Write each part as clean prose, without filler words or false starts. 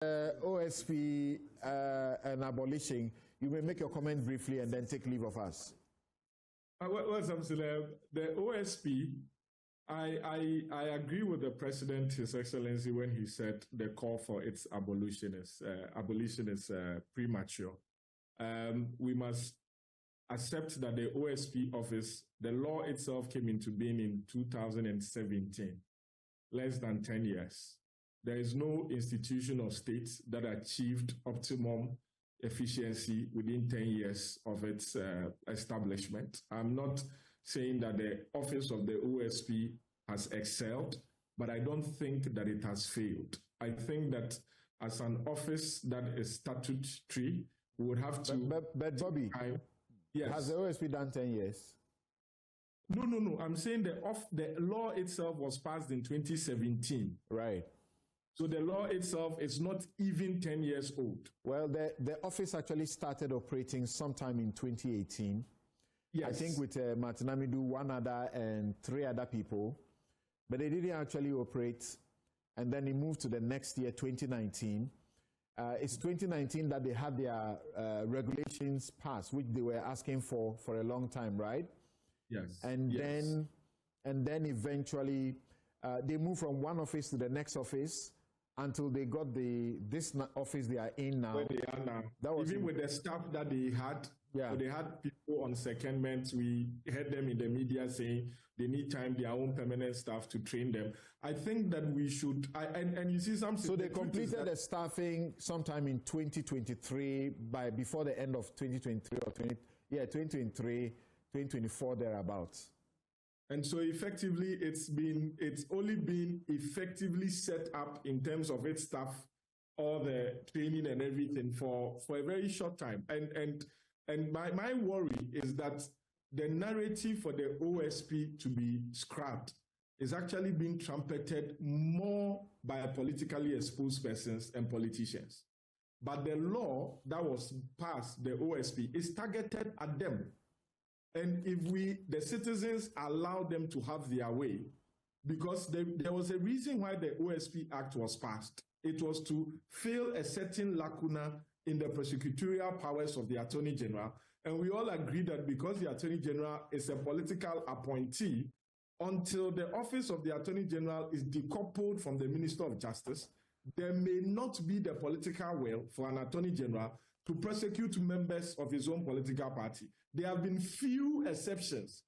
OSP and abolition, you may make your comment briefly and then take leave of us. Well, the OSP, I agree with the President, His Excellency, when he said the call for its abolition is premature. We must accept that the OSP office, the law itself came into being in 2017, less than 10 years. There is no institution or state that achieved optimum efficiency within 10 years of its establishment. I'm not saying that the office of the OSP has excelled, but I don't think that it has failed. I think that as an office that is statutory, we would have to... But Bobby, yes. Has the OSP done 10 years? No. I'm saying the law itself was passed in 2017. Right. So the law itself is not even 10 years old. Well, the office actually started operating sometime in 2018. Yes. I think with Martin Amidu, one other and 3 other people. But they didn't actually operate. And then it moved to the next year, 2019. It's 2019 that they had their regulations passed, which they were asking for a long time, right? Yes. And yes. then eventually they moved from one office to the next office until they got this office they are in now. Where they are now. That was even with the staff that they had. Yeah. So they had people on secondment. We heard them in the media saying they need time, their own permanent staff to train them. I think that we should, and you see something. So they completed the staffing sometime in 2023, before the end of 2023 or 2023, 2024 thereabouts. And so effectively, it's only been effectively set up in terms of its staff, all the training and everything for a very short time. And my worry is that the narrative for the OSP to be scrapped is actually being trumpeted more by politically exposed persons and politicians. But the law that was passed, the OSP, is targeted at them. And if the citizens allow them to have their way, because there was a reason why the OSP Act was passed. It was to fill a certain lacuna in the prosecutorial powers of the Attorney General. And we all agree that because the Attorney General is a political appointee, until the office of the Attorney General is decoupled from the Minister of Justice, there may not be the political will for an Attorney General to prosecute members of his own political party. There have been few exceptions,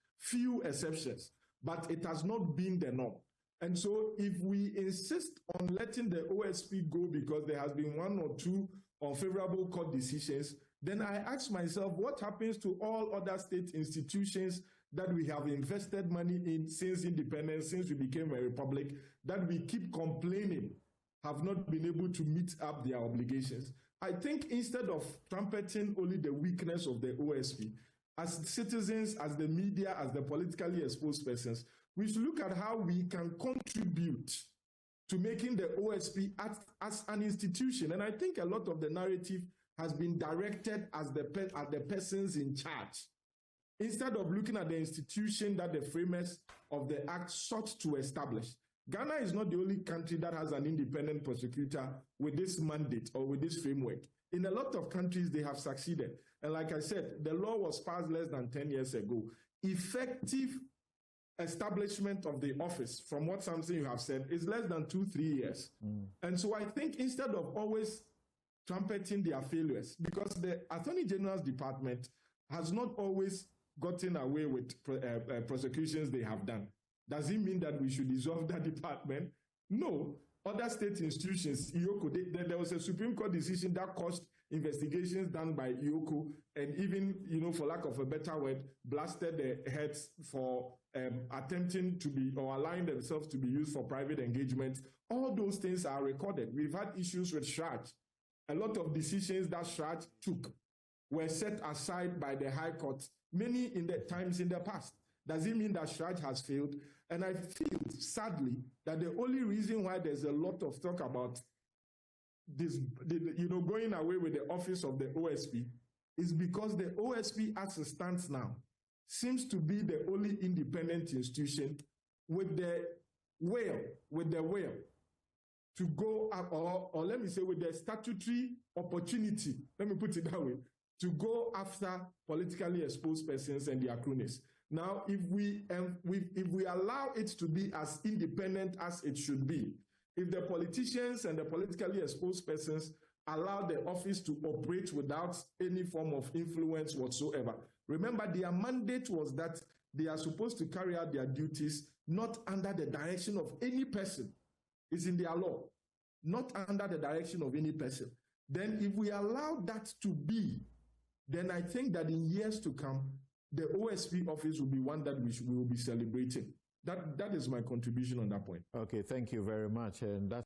but it has not been the norm. And so if we insist on letting the OSP go because there has been 1 or 2 unfavorable court decisions, then I ask myself, what happens to all other state institutions that we have invested money in since independence, since we became a republic, that we keep complaining have not been able to meet up their obligations? I think instead of trumpeting only the weakness of the OSP, as citizens, as the media, as the politically exposed persons, we should look at how we can contribute to making the OSP as an institution. And I think a lot of the narrative has been directed at the persons in charge, instead of looking at the institution that the framers of the Act sought to establish. Ghana is not the only country that has an independent prosecutor with this mandate or with this framework. In a lot of countries, they have succeeded. And like I said, the law was passed less than 10 years ago. Effective establishment of the office, from what something you have said, is less than 2-3 years. And so I think instead of always trumpeting their failures, because the Attorney General's department has not always gotten away with prosecutions they have done. Does it mean that we should dissolve that department? No. Other state institutions, IOCO, there was a Supreme Court decision that caused investigations done by IOCO, and even, for lack of a better word, blasted the heads for attempting to be or allowing themselves to be used for private engagement. All those things are recorded. We've had issues with Shraj. A lot of decisions that Shraj took were set aside by the High Court many times in the past. Does it mean that Shraj has failed? And I feel, sadly, that the only reason why there's a lot of talk about this, going away with the office of the OSP is because the OSP, as it stands now, seems to be the only independent institution with the will to go up, or let me say with the statutory opportunity, let me put it that way, to go after politically exposed persons and their cronies. Now, if we allow it to be as independent as it should be, if the politicians and the politically exposed persons allow the office to operate without any form of influence whatsoever, remember their mandate was that they are supposed to carry out their duties not under the direction of any person. It's in their law, not under the direction of any person. Then if we allow that to be, then I think that in years to come, the OSP office will be one that we will be celebrating. That is my contribution on that point. Okay, thank you very much. And that's